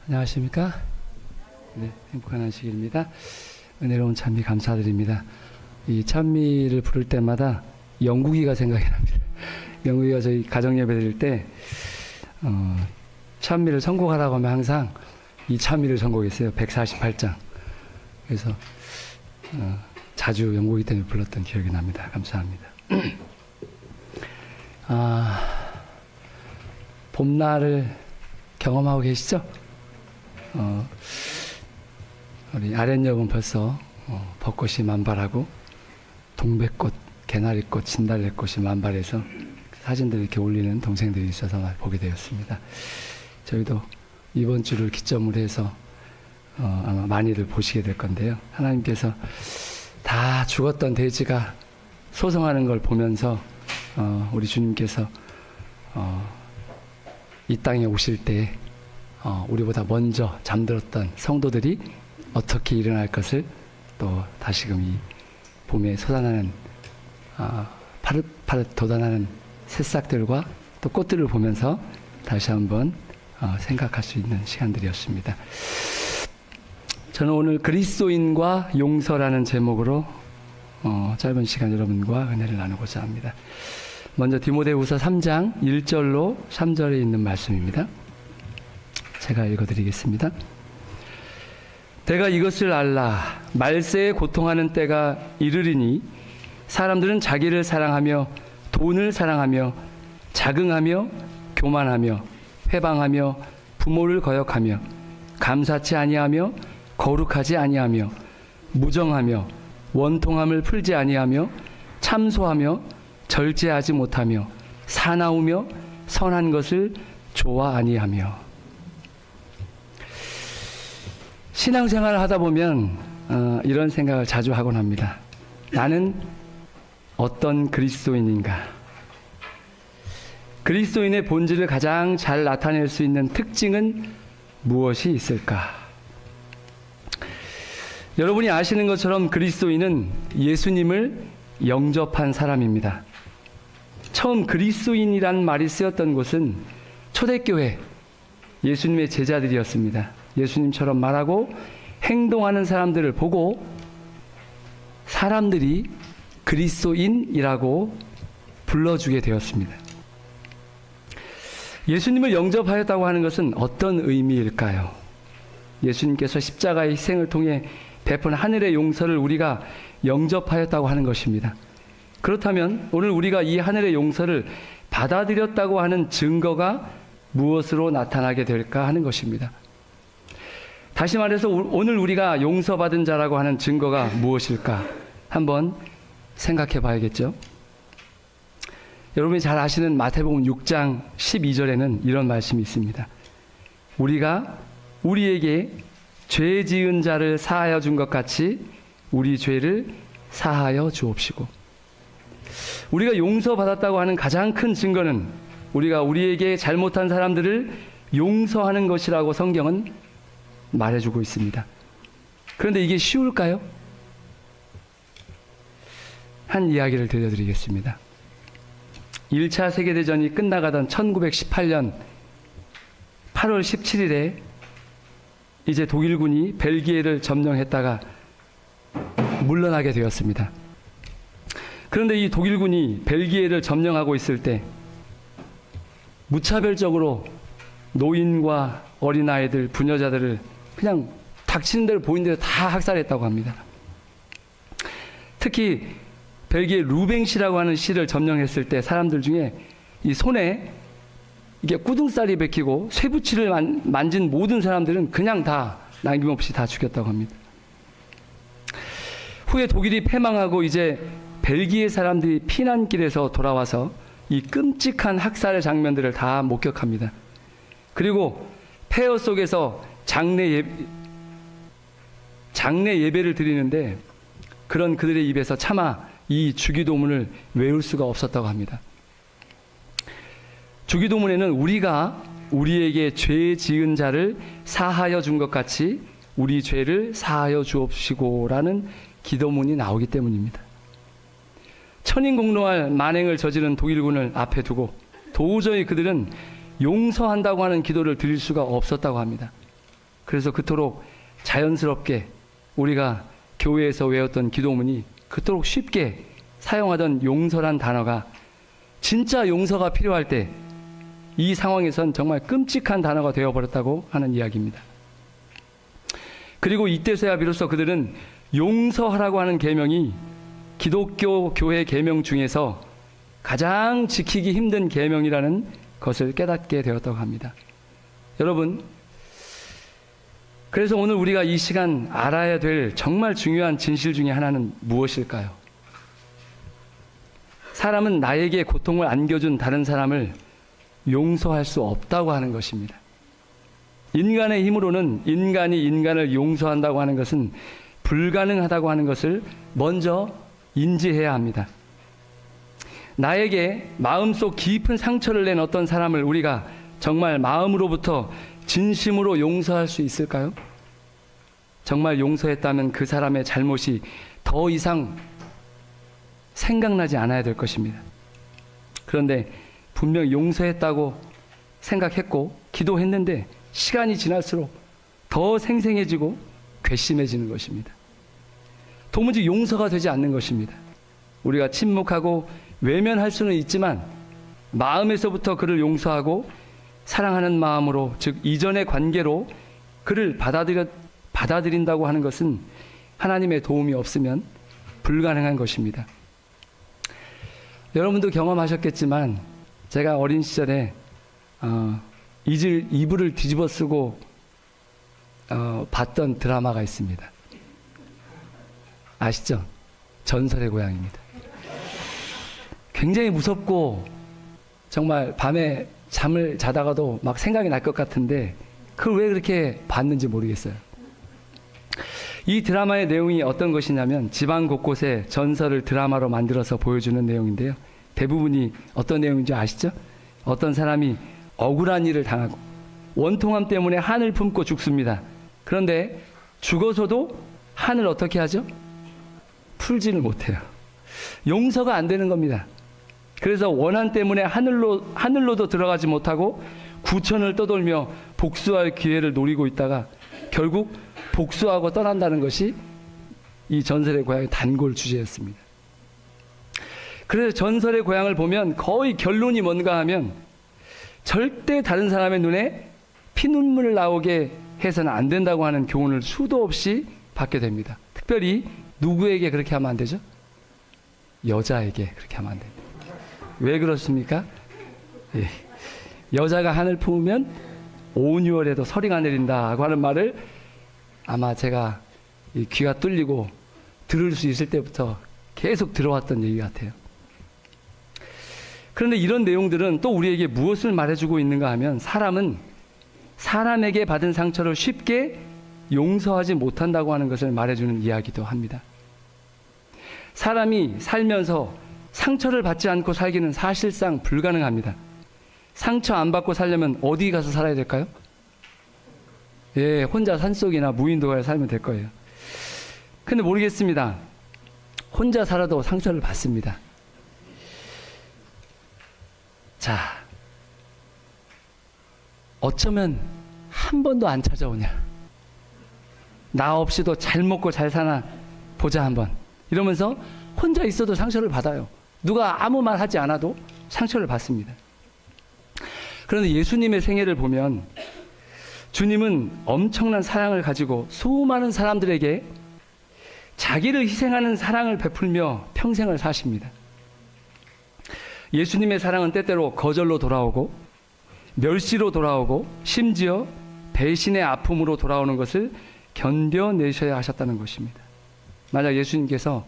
안녕하십니까? 네, 행복한 안식일입니다. 은혜로운 찬미 감사드립니다. 이 찬미를 부를 때마다 영국이가 생각이 납니다. 영국이가 저희 가정예배 드릴 때 찬미를 선곡하라고 하면 항상 이 찬미를 선곡했어요. 148장. 그래서 자주 영국이 때문에 불렀던 기억이 납니다. 감사합니다. 봄날을 경험하고 계시죠? 우리 아랫역은 벌써 벚꽃이 만발하고 동백꽃, 개나리꽃, 진달래꽃이 만발해서 사진들을 이렇게 올리는 동생들이 있어서 보게 되었습니다. 저희도 이번 주를 기점으로 해서 아마 많이들 보시게 될 건데요. 하나님께서 다 죽었던 돼지가 소성하는 걸 보면서 우리 주님께서 이 땅에 오실 때 우리보다 먼저 잠들었던 성도들이 어떻게 일어날 것을 또 다시금 이 봄에 솟아나는 파릇파릇 돋아나는 새싹들과 또 꽃들을 보면서 다시 한번 생각할 수 있는 시간들이었습니다. 저는 오늘 그리스도인과 용서라는 제목으로 짧은 시간 여러분과 은혜를 나누고자 합니다. 먼저 디모데후서 3장 1절로 3절에 있는 말씀입니다. 제가 읽어드리겠습니다. 내가 이것을 알라. 말세에 고통하는 때가 이르리니 사람들은 자기를 사랑하며 돈을 사랑하며 자긍하며 교만하며 회방하며 부모를 거역하며 감사치 아니하며 거룩하지 아니하며 무정하며 원통함을 풀지 아니하며 참소하며 절제하지 못하며 사나우며 선한 것을 좋아 아니하며. 신앙생활을 하다 보면 이런 생각을 자주 하곤 합니다. 나는 어떤 그리스도인인가? 그리스도인의 본질을 가장 잘 나타낼 수 있는 특징은 무엇이 있을까? 여러분이 아시는 것처럼 그리스도인은 예수님을 영접한 사람입니다. 처음 그리스도인이란 말이 쓰였던 곳은 초대교회 예수님의 제자들이었습니다. 예수님처럼 말하고 행동하는 사람들을 보고 사람들이 그리스도인이라고 불러주게 되었습니다. 예수님을 영접하였다고 하는 것은 어떤 의미일까요? 예수님께서 십자가의 희생을 통해 베푼 하늘의 용서를 우리가 영접하였다고 하는 것입니다. 그렇다면 오늘 우리가 이 하늘의 용서를 받아들였다고 하는 증거가 무엇으로 나타나게 될까 하는 것입니다. 다시 말해서 오늘 우리가 용서받은 자라고 하는 증거가 무엇일까? 한번 생각해 봐야겠죠. 여러분이 잘 아시는 마태복음 6장 12절에는 이런 말씀이 있습니다. 우리가 우리에게 죄 지은 자를 사하여 준 것 같이 우리 죄를 사하여 주옵시고. 우리가 용서받았다고 하는 가장 큰 증거는 우리가 우리에게 잘못한 사람들을 용서하는 것이라고 성경은 말해주고 있습니다. 그런데 이게 쉬울까요? 한 이야기를 들려드리겠습니다. 1차 세계대전이 끝나가던 1918년 8월 17일에 이제 독일군이 벨기에를 점령했다가 물러나게 되었습니다. 그런데 이 독일군이 벨기에를 점령하고 있을 때 무차별적으로 노인과 어린아이들, 부녀자들을 그냥 닥치는 대로 보이는 대로 다 학살했다고 합니다. 특히 벨기에 루뱅시라고 하는 시를 점령했을 때 사람들 중에 이 손에 이게 꾸둥살이 베끼고 쇠붙이를 만진 모든 사람들은 그냥 다 남김없이 다 죽였다고 합니다. 후에 독일이 패망하고 이제 벨기에 사람들이 피난길에서 돌아와서 이 끔찍한 학살의 장면들을 다 목격합니다. 그리고 폐허 속에서 장례 예배를 드리는데 그런 그들의 입에서 차마 이 주기도문을 외울 수가 없었다고 합니다. 주기도문에는 우리가 우리에게 죄 지은 자를 사하여 준 것 같이 우리 죄를 사하여 주옵시고라는 기도문이 나오기 때문입니다. 천인공노할 만행을 저지른 독일군을 앞에 두고 도저히 그들은 용서한다고 하는 기도를 드릴 수가 없었다고 합니다. 그래서 그토록 자연스럽게 우리가 교회에서 외웠던 기도문이 그토록 쉽게 사용하던 용서란 단어가 진짜 용서가 필요할 때 이 상황에선 정말 끔찍한 단어가 되어버렸다고 하는 이야기입니다. 그리고 이때서야 비로소 그들은 용서하라고 하는 계명이 기독교 교회 계명 중에서 가장 지키기 힘든 계명이라는 것을 깨닫게 되었다고 합니다. 여러분, 그래서 오늘 우리가 이 시간 알아야 될 정말 중요한 진실 중에 하나는 무엇일까요? 사람은 나에게 고통을 안겨준 다른 사람을 용서할 수 없다고 하는 것입니다. 인간의 힘으로는 인간이 인간을 용서한다고 하는 것은 불가능하다고 하는 것을 먼저 인지해야 합니다. 나에게 마음속 깊은 상처를 낸 어떤 사람을 우리가 정말 마음으로부터 진심으로 용서할 수 있을까요? 정말 용서했다면 그 사람의 잘못이 더 이상 생각나지 않아야 될 것입니다. 그런데 분명 용서했다고 생각했고 기도했는데 시간이 지날수록 더 생생해지고 괘씸해지는 것입니다. 도무지 용서가 되지 않는 것입니다. 우리가 침묵하고 외면할 수는 있지만 마음에서부터 그를 용서하고 사랑하는 마음으로, 즉 이전의 관계로 그를 받아들인다고 하는 것은 하나님의 도움이 없으면 불가능한 것입니다. 여러분도 경험하셨겠지만 제가 어린 시절에 이불을 뒤집어 쓰고 봤던 드라마가 있습니다. 아시죠? 전설의 고향입니다. 굉장히 무섭고 정말 밤에 잠을 자다가도 막 생각이 날 것 같은데 그걸 왜 그렇게 봤는지 모르겠어요. 이 드라마의 내용이 어떤 것이냐면 지방 곳곳에 전설을 드라마로 만들어서 보여주는 내용인데요. 대부분이 어떤 내용인지 아시죠? 어떤 사람이 억울한 일을 당하고 원통함 때문에 한을 품고 죽습니다. 그런데 죽어서도 한을 어떻게 하죠? 풀지를 못해요. 용서가 안 되는 겁니다. 그래서 원한 때문에 하늘로도 들어가지 못하고 구천을 떠돌며 복수할 기회를 노리고 있다가 결국 복수하고 떠난다는 것이 이 전설의 고향의 단골 주제였습니다. 그래서 전설의 고향을 보면 거의 결론이 뭔가 하면 절대 다른 사람의 눈에 피눈물 나오게 해서는 안 된다고 하는 교훈을 수도 없이 받게 됩니다. 특별히 누구에게 그렇게 하면 안 되죠? 여자에게 그렇게 하면 안 됩니다. 왜 그렇습니까? 예. 여자가 한을 품으면 온유월에도 서리가 내린다고 하는 말을 아마 제가 귀가 뚫리고 들을 수 있을 때부터 계속 들어왔던 얘기 같아요. 그런데 이런 내용들은 또 우리에게 무엇을 말해주고 있는가 하면 사람은 사람에게 받은 상처를 쉽게 용서하지 못한다고 하는 것을 말해주는 이야기도 합니다. 사람이 살면서 상처를 받지 않고 살기는 사실상 불가능합니다. 상처 안 받고 살려면 어디 가서 살아야 될까요? 예, 혼자 산속이나 무인도에 살면 될 거예요. 근데 모르겠습니다. 혼자 살아도 상처를 받습니다. 자, 어쩌면 한 번도 안 찾아오냐. 나 없이도 잘 먹고 잘 사나 보자 한번. 이러면서 혼자 있어도 상처를 받아요. 누가 아무 말 하지 않아도 상처를 받습니다. 그런데 예수님의 생애를 보면 주님은 엄청난 사랑을 가지고 수많은 사람들에게 자기를 희생하는 사랑을 베풀며 평생을 사십니다. 예수님의 사랑은 때때로 거절로 돌아오고 멸시로 돌아오고 심지어 배신의 아픔으로 돌아오는 것을 견뎌내셔야 하셨다는 것입니다. 만약 예수님께서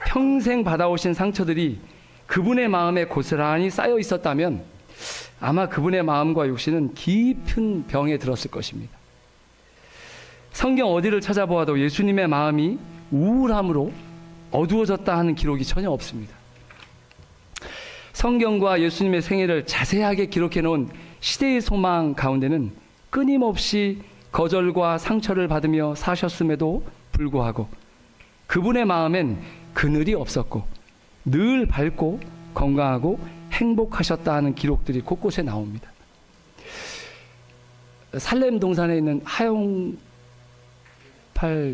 평생 받아오신 상처들이 그분의 마음에 고스란히 쌓여 있었다면 아마 그분의 마음과 육신은 깊은 병에 들었을 것입니다. 성경 어디를 찾아보아도 예수님의 마음이 우울함으로 어두워졌다 하는 기록이 전혀 없습니다. 성경과 예수님의 생애를 자세하게 기록해 놓은 시대의 소망 가운데는 끊임없이 거절과 상처를 받으며 사셨음에도 불구하고 그분의 마음엔 그늘이 없었고 늘 밝고 건강하고 행복하셨다 하는 기록들이 곳곳에 나옵니다. 살렘 동산에 있는 하용팔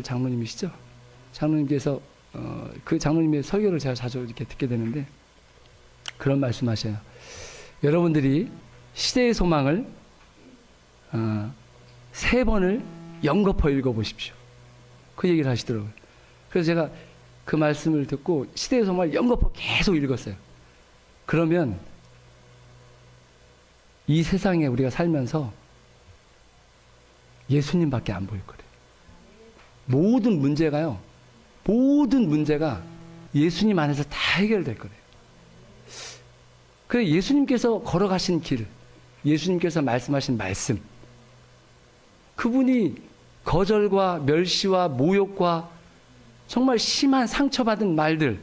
장로님이시죠? 장로님께서 그 장로님의 설교를 제가 자주 이렇게 듣게 되는데 그런 말씀하셔요. 여러분들이 시대의 소망을 3번을 연거푸 읽어보십시오. 그 얘기를 하시더라고요. 그래서 제가 그 말씀을 듣고 시대의 소망을 연거푸 계속 읽었어요. 그러면 이 세상에 우리가 살면서 예수님밖에 안 보일 거래요. 모든 문제가 예수님 안에서 다 해결될 거래요. 그래 예수님께서 걸어가신 길, 예수님께서 말씀하신 말씀, 그분이 거절과 멸시와 모욕과 정말 심한 상처받은 말들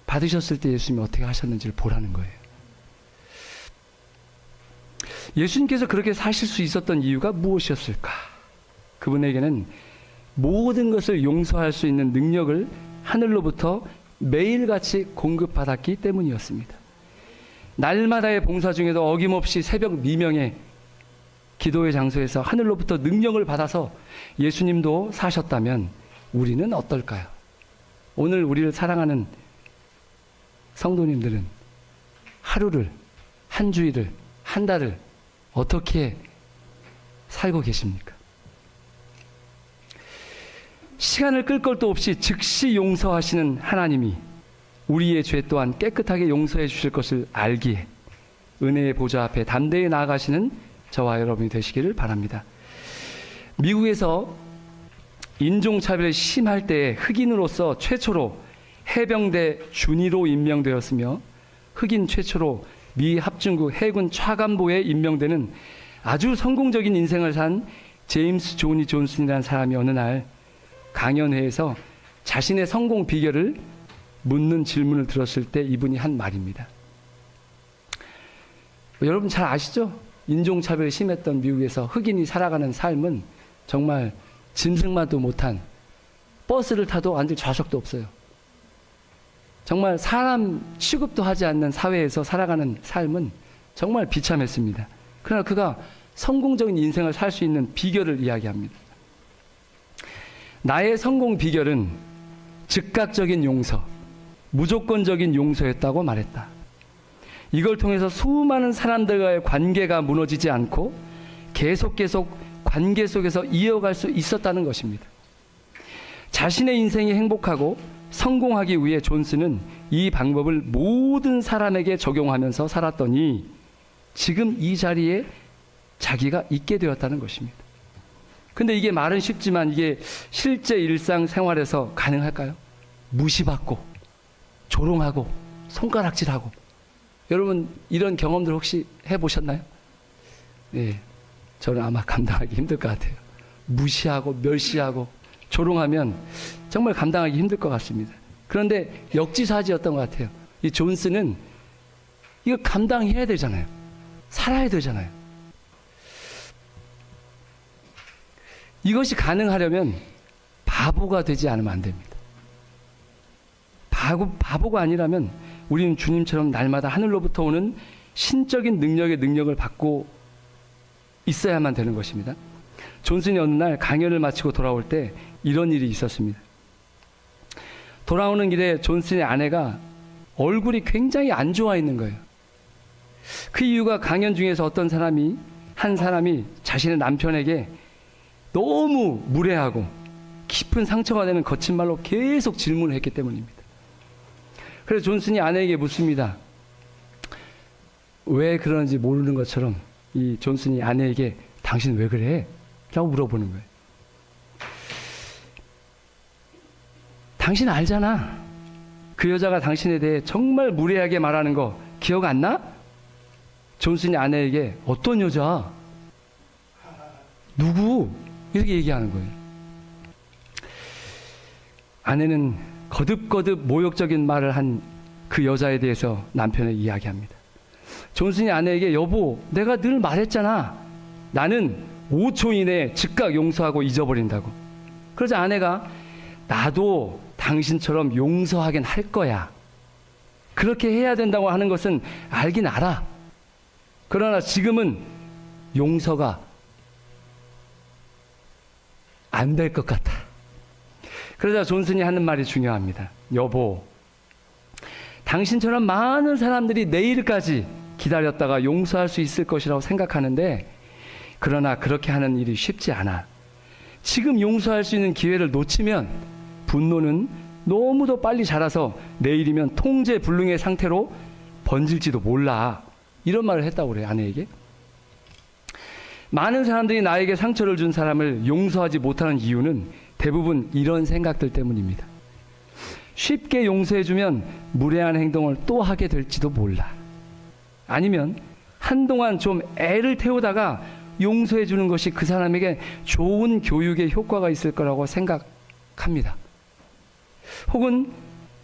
받으셨을 때 예수님이 어떻게 하셨는지를 보라는 거예요. 예수님께서 그렇게 사실 수 있었던 이유가 무엇이었을까? 그분에게는 모든 것을 용서할 수 있는 능력을 하늘로부터 매일같이 공급받았기 때문이었습니다. 날마다의 봉사 중에도 어김없이 새벽 미명에 기도의 장소에서 하늘로부터 능력을 받아서 예수님도 사셨다면 우리는 어떨까요? 오늘 우리를 사랑하는 성도님들은 하루를, 한 주일을, 한 달을 어떻게 살고 계십니까? 시간을 끌 것도 없이 즉시 용서하시는 하나님이 우리의 죄 또한 깨끗하게 용서해 주실 것을 알기에 은혜의 보좌 앞에 담대히 나아가시는 저와 여러분이 되시기를 바랍니다. 미국에서 인종차별이 심할 때에 흑인으로서 최초로 해병대 준위로 임명되었으며 흑인 최초로 미 합중국 해군 차관보에 임명되는 아주 성공적인 인생을 산 제임스 조니 존슨이라는 사람이 어느 날 강연회에서 자신의 성공 비결을 묻는 질문을 들었을 때 이분이 한 말입니다. 여러분 잘 아시죠? 인종차별이 심했던 미국에서 흑인이 살아가는 삶은 정말 짐승만도 못한, 버스를 타도 앉을 좌석도 없어요. 정말 사람 취급도 하지 않는 사회에서 살아가는 삶은 정말 비참했습니다. 그러나 그가 성공적인 인생을 살 수 있는 비결을 이야기합니다. 나의 성공 비결은 즉각적인 용서, 무조건적인 용서였다고 말했다. 이걸 통해서 수많은 사람들과의 관계가 무너지지 않고 계속 관계 속에서 이어갈 수 있었다는 것입니다. 자신의 인생이 행복하고 성공하기 위해 존슨은 이 방법을 모든 사람에게 적용하면서 살았더니 지금 이 자리에 자기가 있게 되었다는 것입니다. 근데 이게 말은 쉽지만 이게 실제 일상생활에서 가능할까요? 무시받고 조롱하고 손가락질하고, 여러분 이런 경험들 혹시 해보셨나요? 네, 저는 아마 감당하기 힘들 것 같아요. 무시하고 멸시하고 조롱하면 정말 감당하기 힘들 것 같습니다. 그런데 역지사지였던 것 같아요. 이 존슨은 이거 감당해야 되잖아요. 살아야 되잖아요. 이것이 가능하려면 바보가 되지 않으면 안 됩니다. 바보가 아니라면 우리는 주님처럼 날마다 하늘로부터 오는 신적인 능력을 받고 있어야만 되는 것입니다. 존슨이 어느 날 강연을 마치고 돌아올 때 이런 일이 있었습니다. 돌아오는 길에 존슨의 아내가 얼굴이 굉장히 안 좋아 있는 거예요. 그 이유가 강연 중에서 한 사람이 자신의 남편에게 너무 무례하고 깊은 상처가 되는 거친 말로 계속 질문을 했기 때문입니다. 그래서 존슨이 아내에게 묻습니다. 왜 그러는지 모르는 것처럼 이 존슨이 아내에게 당신 왜 그래? 라고 물어보는 거예요. 당신 알잖아. 그 여자가 당신에 대해 정말 무례하게 말하는 거 기억 안 나? 존슨이 아내에게 어떤 여자? 누구? 이렇게 얘기하는 거예요. 아내는 거듭거듭 모욕적인 말을 한 그 여자에 대해서 남편에게 이야기합니다. 존슨이 아내에게 여보, 내가 늘 말했잖아. 나는 5초 이내에 즉각 용서하고 잊어버린다고. 그러자 아내가 나도 당신처럼 용서하긴 할 거야. 그렇게 해야 된다고 하는 것은 알긴 알아. 그러나 지금은 용서가 안 될 것 같아. 그러자 존슨이 하는 말이 중요합니다. 여보, 당신처럼 많은 사람들이 내일까지 기다렸다가 용서할 수 있을 것이라고 생각하는데, 그러나 그렇게 하는 일이 쉽지 않아. 지금 용서할 수 있는 기회를 놓치면 분노는 너무도 빨리 자라서 내일이면 통제불능의 상태로 번질지도 몰라. 이런 말을 했다고 그래요, 아내에게. 많은 사람들이 나에게 상처를 준 사람을 용서하지 못하는 이유는 대부분 이런 생각들 때문입니다. 쉽게 용서해주면 무례한 행동을 또 하게 될지도 몰라. 아니면 한동안 좀 애를 태우다가 용서해주는 것이 그 사람에게 좋은 교육의 효과가 있을 거라고 생각합니다. 혹은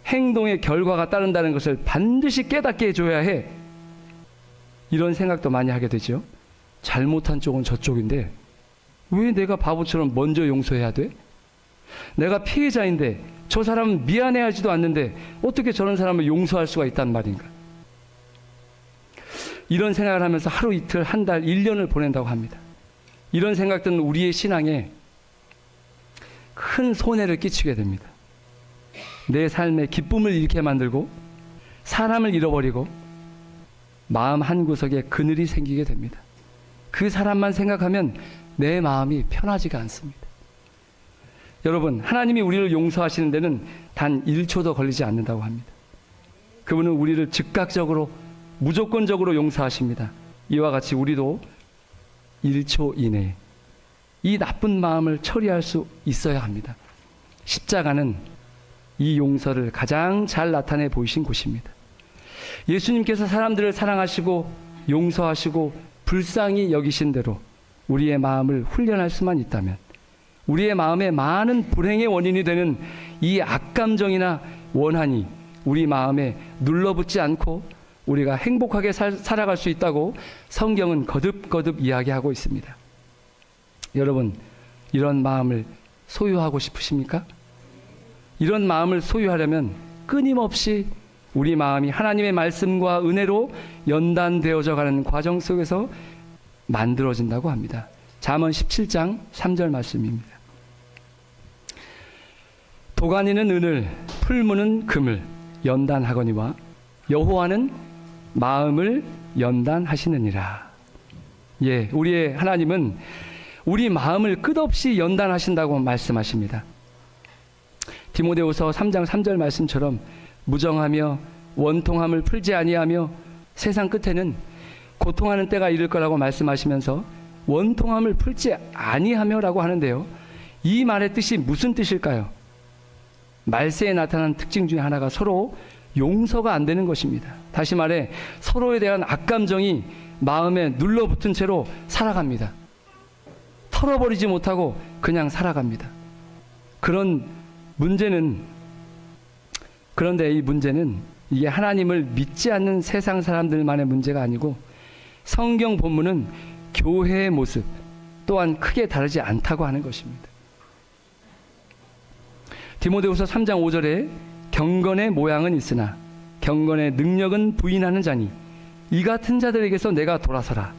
행동의 결과가 따른다는 것을 반드시 깨닫게 해줘야 해. 이런 생각도 많이 하게 되죠. 잘못한 쪽은 저쪽인데 왜 내가 바보처럼 먼저 용서해야 돼? 내가 피해자인데 저 사람은 미안해하지도 않는데 어떻게 저런 사람을 용서할 수가 있단 말인가? 이런 생각을 하면서 하루 이틀, 한 달, 1년을 보낸다고 합니다. 이런 생각들은 우리의 신앙에 큰 손해를 끼치게 됩니다. 내 삶에 기쁨을 잃게 만들고 사람을 잃어버리고 마음 한구석에 그늘이 생기게 됩니다. 그 사람만 생각하면 내 마음이 편하지가 않습니다. 여러분, 하나님이 우리를 용서하시는 데는 단 1초도 걸리지 않는다고 합니다. 그분은 우리를 즉각적으로 무조건적으로 용서하십니다. 이와 같이 우리도 1초 이내에 이 나쁜 마음을 처리할 수 있어야 합니다. 십자가는 이 용서를 가장 잘 나타내 보이신 곳입니다. 예수님께서 사람들을 사랑하시고 용서하시고 불쌍히 여기신 대로 우리의 마음을 훈련할 수만 있다면, 우리의 마음에 많은 불행의 원인이 되는 이 악감정이나 원한이 우리 마음에 눌러붙지 않고 우리가 행복하게 살아갈 수 있다고 성경은 거듭거듭 이야기하고 있습니다. 여러분, 이런 마음을 소유하고 싶으십니까? 이런 마음을 소유하려면 끊임없이 우리 마음이 하나님의 말씀과 은혜로 연단되어져 가는 과정 속에서 만들어진다고 합니다. 잠언 17장 3절 말씀입니다. 도가니는 은을, 풀무는 금을 연단하거니와 여호와는 마음을 연단하시느니라. 예, 우리의 하나님은 우리 마음을 끝없이 연단하신다고 말씀하십니다. 디모데후서 3장 3절 말씀처럼 무정하며 원통함을 풀지 아니하며 세상 끝에는 고통하는 때가 이를 거라고 말씀하시면서 원통함을 풀지 아니하며라고 하는데요. 이 말의 뜻이 무슨 뜻일까요? 말세에 나타난 특징 중에 하나가 서로 용서가 안 되는 것입니다. 다시 말해 서로에 대한 악감정이 마음에 눌러붙은 채로 살아갑니다. 털어버리지 못하고 그냥 살아갑니다. 그런데 이 문제는 이게 하나님을 믿지 않는 세상 사람들만의 문제가 아니고 성경 본문은 교회의 모습 또한 크게 다르지 않다고 하는 것입니다. 디모데후서 3장 5절에 경건의 모양은 있으나 경건의 능력은 부인하는 자니 이 같은 자들에게서 내가 돌아서라.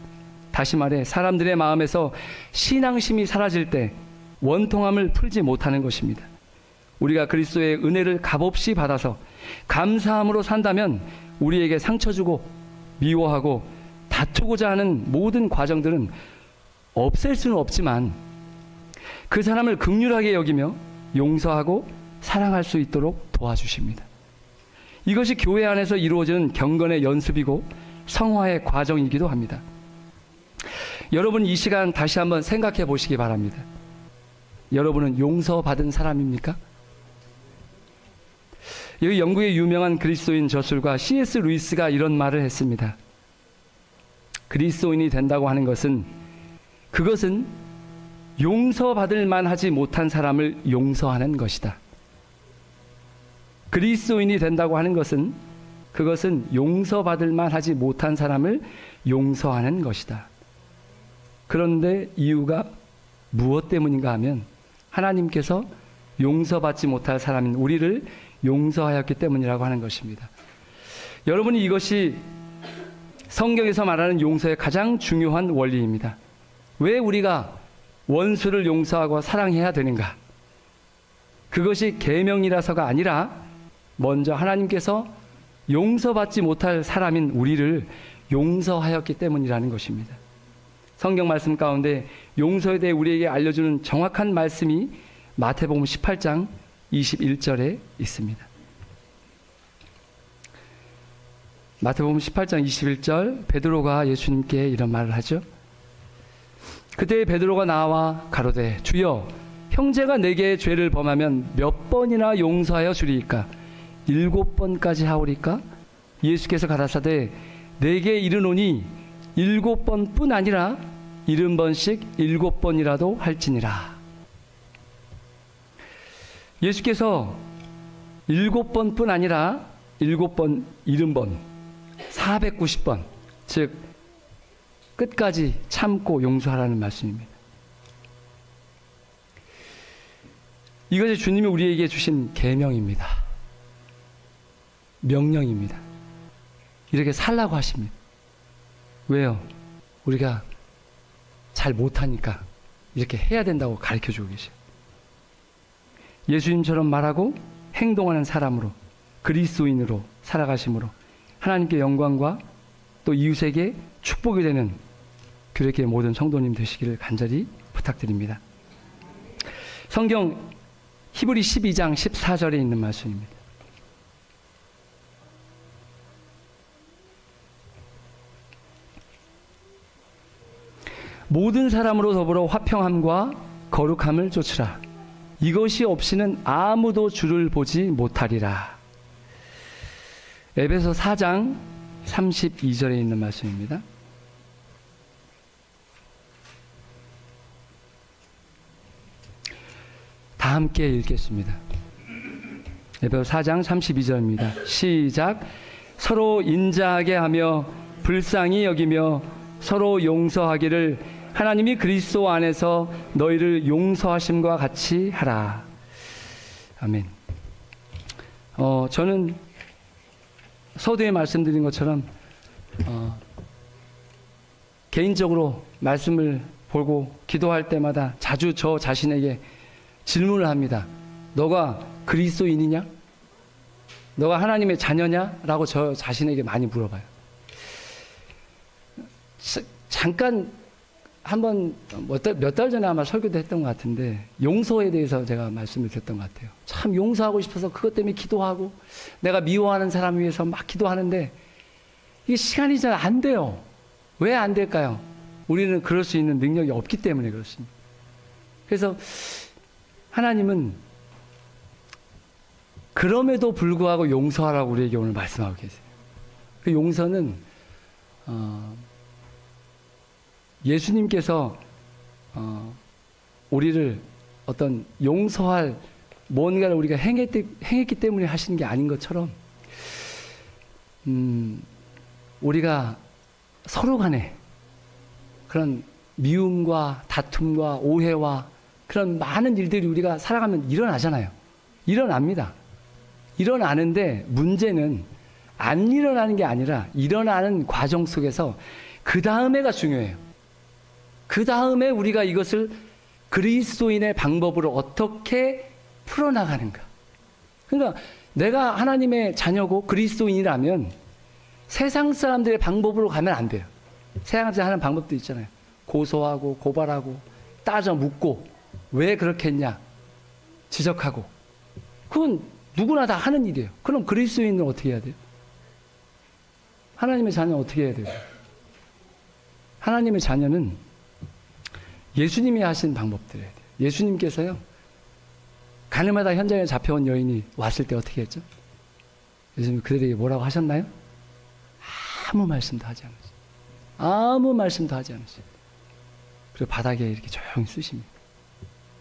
다시 말해 사람들의 마음에서 신앙심이 사라질 때 원통함을 풀지 못하는 것입니다. 우리가 그리스도의 은혜를 값없이 받아서 감사함으로 산다면 우리에게 상처 주고 미워하고 다투고자 하는 모든 과정들은 없앨 수는 없지만 그 사람을 긍휼하게 여기며 용서하고 사랑할 수 있도록 도와주십니다. 이것이 교회 안에서 이루어지는 경건의 연습이고 성화의 과정이기도 합니다. 여러분, 이 시간 다시 한번 생각해 보시기 바랍니다. 여러분은 용서받은 사람입니까? 여기 영국의 유명한 그리스도인 저술가 C.S. 루이스가 이런 말을 했습니다. 그리스도인이 된다고 하는 것은 그것은 용서받을 만하지 못한 사람을 용서하는 것이다. 그리스도인이 된다고 하는 것은 그것은 용서받을 만하지 못한 사람을 용서하는 것이다. 그런데 이유가 무엇 때문인가 하면 하나님께서 용서받지 못할 사람인 우리를 용서하였기 때문이라고 하는 것입니다. 여러분이 이것이 성경에서 말하는 용서의 가장 중요한 원리입니다. 왜 우리가 원수를 용서하고 사랑해야 되는가? 그것이 계명이라서가 아니라 먼저 하나님께서 용서받지 못할 사람인 우리를 용서하였기 때문이라는 것입니다. 성경 말씀 가운데 용서에 대해 우리에게 알려주는 정확한 말씀이 마태복음 18장 21절에 있습니다. 마태복음 18장 21절, 베드로가 예수님께 이런 말을 하죠. 그때 베드로가 나와 가로되 주여, 형제가 내게 죄를 범하면 몇 번이나 용서하여 주리이까? 7번까지 하오리까? 예수께서 가라사대 내게 이르노니 7번뿐 아니라 70번씩 7번이라도 할지니라. 예수께서 7번뿐 아니라 7번, 70번, 490번, 즉 끝까지 참고 용서하라는 말씀입니다. 이것이 주님이 우리에게 주신 계명입니다. 명령입니다. 이렇게 살라고 하십니다. 왜요? 우리가 잘 못하니까 이렇게 해야 된다고 가르쳐주고 계셔요. 예수님처럼 말하고 행동하는 사람으로, 그리스도인으로 살아가심으로 하나님께 영광과 또 이웃에게 축복이 되는 교회의 모든 성도님 되시기를 간절히 부탁드립니다. 성경 히브리 12장 14절에 있는 말씀입니다. 모든 사람으로 더불어 화평함과 거룩함을 쫓으라. 이것이 없이는 아무도 주를 보지 못하리라. 에베소 4장 32절에 있는 말씀입니다. 다 함께 읽겠습니다. 에베소 4장 32절입니다. 시작. 서로 인자하게 하며 불쌍히 여기며 서로 용서하기를 하나님이 그리스도 안에서 너희를 용서하심과 같이 하라. 아멘. 저는 서두에 말씀드린 것처럼 개인적으로 말씀을 보고 기도할 때마다 자주 저 자신에게 질문을 합니다. 너가 그리스도인이냐? 너가 하나님의 자녀냐? 라고 저 자신에게 많이 물어봐요. 잠깐 한번 몇 달 전에 아마 설교도 했던 것 같은데 용서에 대해서 제가 말씀을 드렸던 것 같아요. 참 용서하고 싶어서 그것 때문에 기도하고 내가 미워하는 사람 위해서 막 기도하는데 이게 시간이 잘 안 돼요. 왜 안 될까요? 우리는 그럴 수 있는 능력이 없기 때문에 그렇습니다. 그래서 하나님은 그럼에도 불구하고 용서하라고 우리에게 오늘 말씀하고 계세요. 그 용서는 예수님께서 우리를 어떤 용서할 뭔가를 우리가 행했기 때문에 하시는 게 아닌 것처럼 우리가 서로 간에 그런 미움과 다툼과 오해와 그런 많은 일들이 우리가 살아가면 일어나잖아요. 일어납니다. 일어나는데 문제는 안 일어나는 게 아니라 일어나는 과정 속에서 그 다음에가 중요해요. 그 다음에 우리가 이것을 그리스도인의 방법으로 어떻게 풀어나가는가. 그러니까 내가 하나님의 자녀고 그리스도인이라면 세상 사람들의 방법으로 가면 안 돼요. 세상 사람들 하는 방법도 있잖아요. 고소하고 고발하고 따져 묻고 왜 그렇게 했냐 지적하고. 그건 누구나 다 하는 일이에요. 그럼 그리스도인은 어떻게 해야 돼요? 하나님의 자녀는 어떻게 해야 돼요? 하나님의 자녀는 예수님이 하신 방법들이에요. 예수님께서요, 가늠하다 현장에 잡혀온 여인이 왔을 때 어떻게 했죠? 예수님이 그들에게 뭐라고 하셨나요? 아무 말씀도 하지 않으세요. 아무 말씀도 하지 않으세요. 그리고 바닥에 이렇게 조용히 쓰십니다.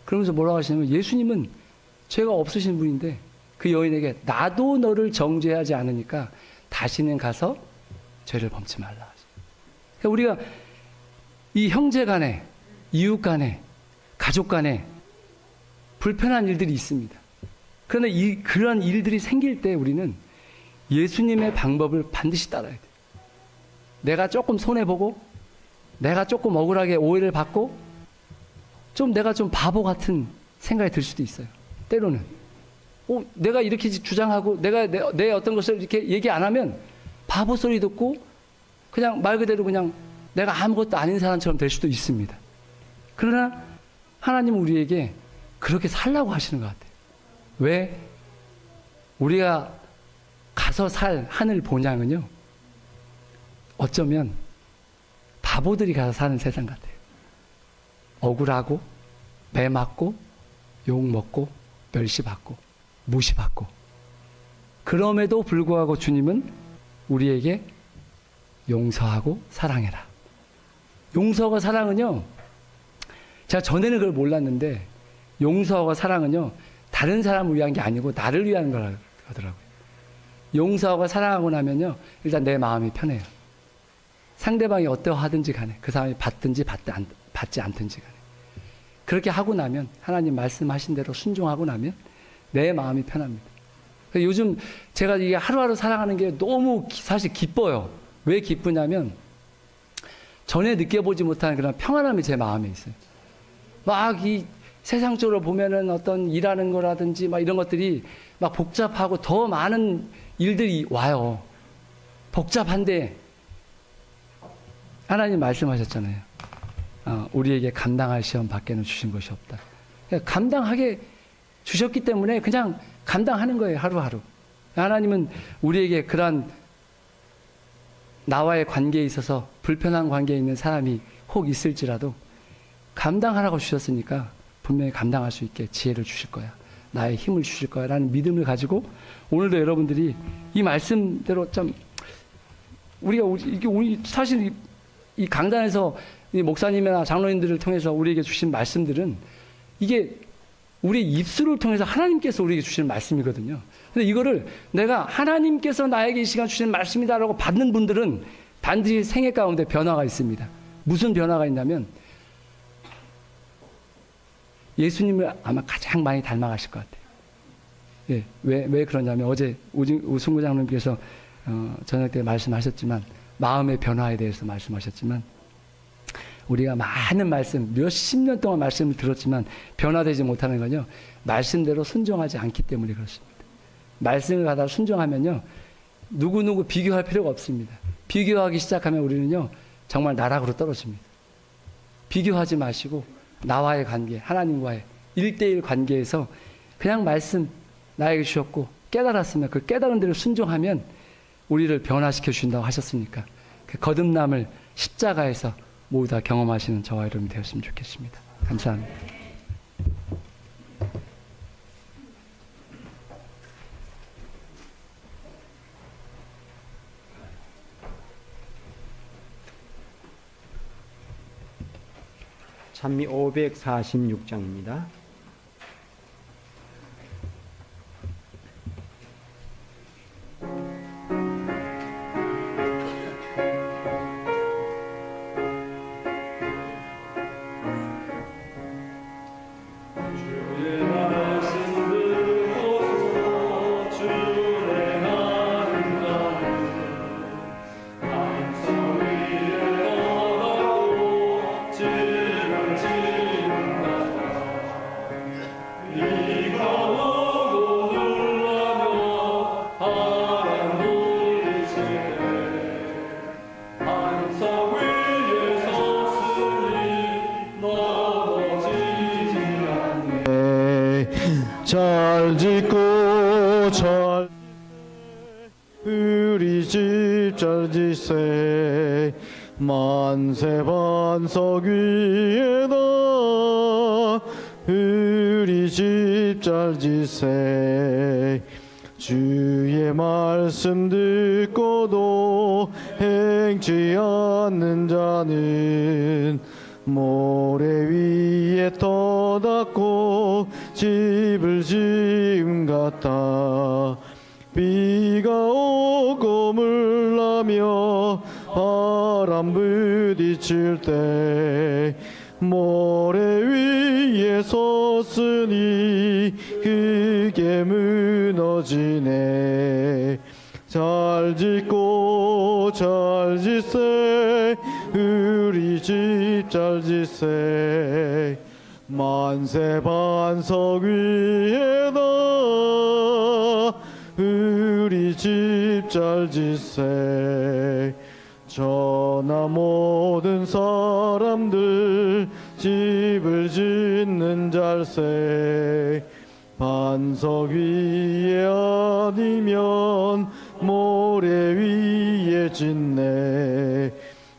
그러면서 뭐라고 하시냐면 예수님은 죄가 없으신 분인데 그 여인에게 나도 너를 정죄하지 않으니까 다시는 가서 죄를 범치 말라 하세요. 그러니까 우리가 이 형제 간에 이웃 간에 가족 간에 불편한 일들이 있습니다. 그러나 그런 일들이 생길 때 우리는 예수님의 방법을 반드시 따라야 돼요. 내가 조금 손해보고 내가 조금 억울하게 오해를 받고 좀 내가 좀 바보 같은 생각이 들 수도 있어요. 때로는. 내가 이렇게 주장하고 내가 내 어떤 것을 이렇게 얘기 안 하면 바보 소리 듣고 그냥 말 그대로 그냥 내가 아무것도 아닌 사람처럼 될 수도 있습니다. 그러나 하나님은 우리에게 그렇게 살라고 하시는 것 같아요. 왜? 우리가 가서 살 하늘 본향은요, 어쩌면 바보들이 가서 사는 세상 같아요. 억울하고 매 맞고 욕 먹고 멸시받고 무시받고, 그럼에도 불구하고 주님은 우리에게 용서하고 사랑해라. 용서와 사랑은요, 제가 전에는 그걸 몰랐는데 용서와 사랑은요, 다른 사람을 위한 게 아니고 나를 위한 거라고 하더라고요. 용서하고 사랑하고 나면요, 일단 내 마음이 편해요. 상대방이 어떠하든지 간에, 그 사람이 받든지 받지 않든지 간에, 그렇게 하고 나면, 하나님 말씀하신 대로 순종하고 나면 내 마음이 편합니다. 요즘 제가 이게 하루하루 살아가는 게 너무 사실 기뻐요. 왜 기쁘냐면 전에 느껴보지 못한 그런 평안함이 제 마음에 있어요. 막 이 세상적으로 보면은 어떤 일하는 거라든지 막 이런 것들이 막 복잡하고 더 많은 일들이 와요. 복잡한데 하나님 말씀하셨잖아요. 우리에게 감당할 시험 밖에는 주신 것이 없다. 감당하게 주셨기 때문에 그냥 감당하는 거예요. 하루하루. 하나님은 우리에게 그러한 나와의 관계에 있어서 불편한 관계에 있는 사람이 혹 있을지라도 감당하라고 주셨으니까 분명히 감당할 수 있게 지혜를 주실 거야. 나의 힘을 주실 거야. 라는 믿음을 가지고 오늘도 여러분들이 이 말씀대로 참 우리 사실 이 강단에서 이 목사님이나 장로님들을 통해서 우리에게 주신 말씀들은 이게 우리 입술을 통해서 하나님께서 우리에게 주시는 말씀이거든요. 근데 이거를 내가 하나님께서 나에게 이 시간 주시는 말씀이다라고 받는 분들은 반드시 생애 가운데 변화가 있습니다. 무슨 변화가 있냐면 예수님을 아마 가장 많이 닮아가실 것 같아요. 예, 왜 그러냐면 어제 우승구 장로님께서 저녁 때 말씀하셨지만, 마음의 변화에 대해서 말씀하셨지만, 우리가 많은 말씀, 몇십 년 동안 말씀을 들었지만 변화되지 못하는 건요, 말씀대로 순종하지 않기 때문에 그렇습니다. 말씀을 받아 순종하면요, 누구누구 비교할 필요가 없습니다. 비교하기 시작하면 우리는요, 정말 나락으로 떨어집니다. 비교하지 마시고 나와의 관계, 하나님과의 1대1 관계에서 그냥 말씀 나에게 주셨고 깨달았으면 그 깨달은 대로 순종하면 우리를 변화시켜 주신다고 하셨으니까 그 거듭남을 십자가에서 모두 다 경험하시는 저와 여러분이 되었으면 좋겠습니다. 감사합니다. 찬미 546장입니다. 잘 짓고 잘 우리 집 잘 짓세 만세 반석 위에다 우리 집 잘 짓세 주의 말씀 듣고도 행치 않는 자는 모래 위에 떠닫고 집을 지음 같다. 비가 오고 물나며 바람 부딪힐 때 모래 위에 섰으니 그게 무너지네. 잘 짓고 잘 짓세 우리 집 잘 짓세 만세 반석 위에다 우리 집 잘 짓세. 전하 모든 사람들 집을 짓는 잘세. 반석 위에 아니면 모래 위에 짓네.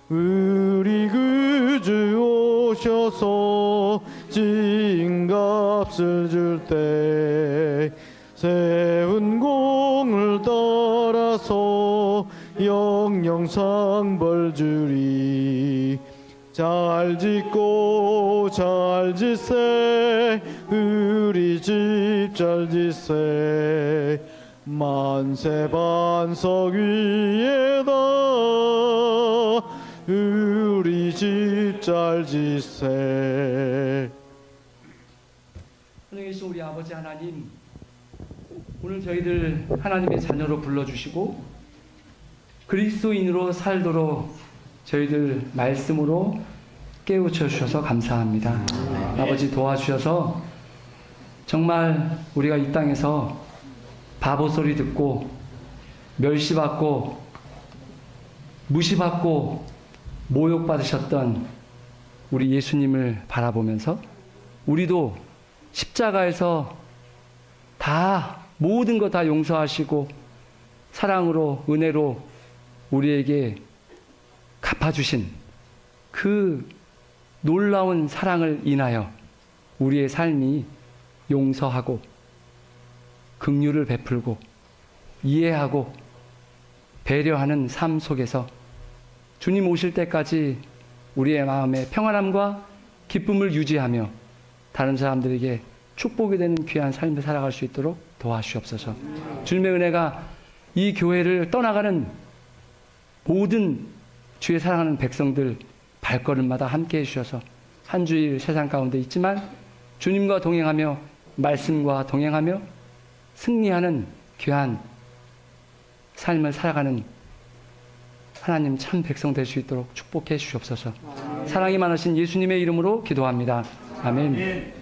우리 구주 오셔서 진값을 줄 때 세운 공을 따라서 영영상 벌 주리. 잘 짓고 잘 짓세. 우리 집 잘 짓세. 만세 반석 위에다 우리 집 잘 짓세. 하늘에 계신 우리 아버지 하나님, 오늘 저희들 하나님의 자녀로 불러주시고 그리스도인으로 살도록 저희들 말씀으로 깨우쳐 주셔서 감사합니다. 아버지 도와주셔서 정말 우리가 이 땅에서 바보 소리 듣고 멸시받고 무시받고 모욕받으셨던 우리 예수님을 바라보면서 우리도 십자가에서 다 모든 거 다 용서하시고 사랑으로 은혜로 우리에게 갚아주신 그 놀라운 사랑을 인하여 우리의 삶이 용서하고 긍휼을 베풀고 이해하고 배려하는 삶 속에서 주님 오실 때까지 우리의 마음에 평안함과 기쁨을 유지하며 다른 사람들에게 축복이 되는 귀한 삶을 살아갈 수 있도록 도와주시옵소서. 주님의 은혜가 이 교회를 떠나가는 모든 주의 사랑하는 백성들 발걸음마다 함께 해주셔서 한 주일 세상 가운데 있지만 주님과 동행하며 말씀과 동행하며 승리하는 귀한 삶을 살아가는 하나님 참 백성 될 수 있도록 축복해 주시옵소서. 사랑이 많으신 예수님의 이름으로 기도합니다. 아멘.